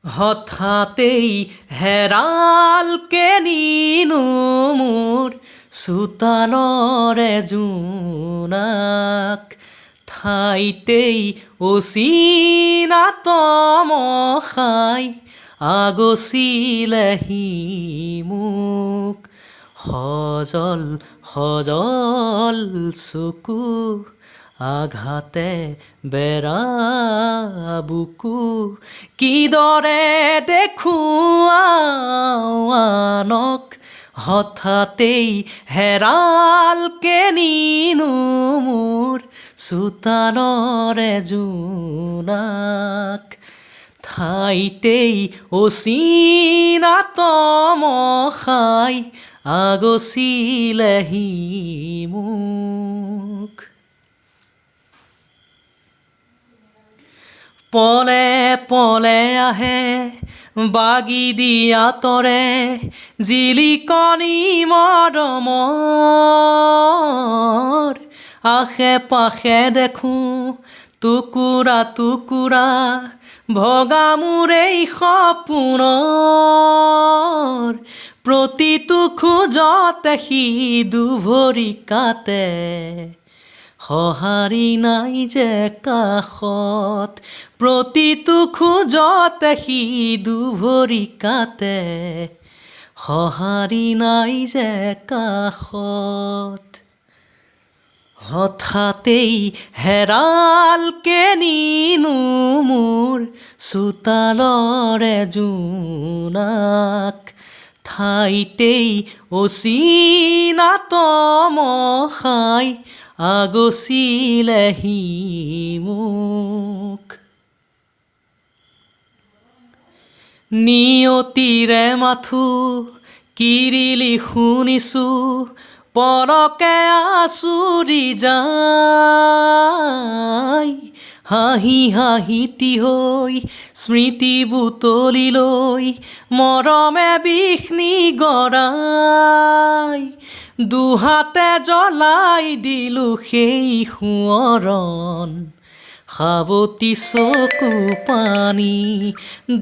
হঠাতেই হেৰাল কেনিনো মোৰ চোতালৰে জোনাক ঠাইতেই অচিনাত মহাই আগচিলেহি মোক সজল সজল চকু আঘাতে বেৰা বুকু কিদৰে দেখুৱাও আনক হঠাতেই হেৰাল কেনিনো মোৰ চোতালৰে জোনাক ঠাইতেই অচিনাত মহাই আগচিলেহি মোক পলে পলে আহে বাগি দিয়া তৰে জিলিকনি মৰমৰ আশে পাশে দেখোঁ টুকুৰা টুকুৰা ভগা মোৰ এই সপোনৰ প্ৰতিটো খোজতে সি দুভৰি কাটে সঁহাৰি নাই যে কাষত প্ৰতিটো খোজতে সি দুভৰি কাটে সঁহাৰি নাই যে কাষত হঠাতেই হেৰাল কেনিনো মোৰ চোতালৰে জোনাক ঠাইতেই অচিনাত মহাই আগচিলেহি মোক নিয়তিৰে মাথো কিৰিলি শুনিছোঁ পৰকে আচুৰি যায় হাঁহি হাঁহিতি হৈ স্মৃতি বুটলি লৈ মৰমে বিষ্ণি গৰাই দুহাতে জ্বলাই দিলোঁ সেই সোঁৱৰণ সাৱতি চকু পানী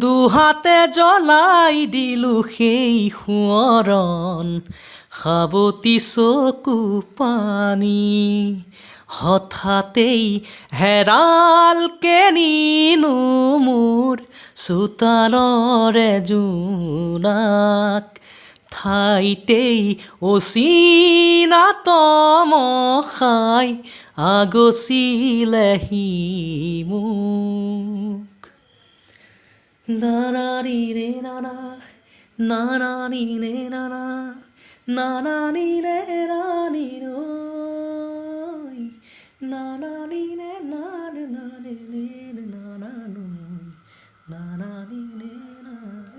দুহাতে জ্বলাই দিলোঁ সেই সোঁৱৰণ সাৱতি চকু পানী হঠাতেই হেৰাল কেনিনো মোৰ চোতালৰে জোনাক ঠাইতেই অচিনাত মহাই আগচিলেহি মোক নানানি ৰে নানা নানানি ৰে নানা নানানি ৰে ৰাণী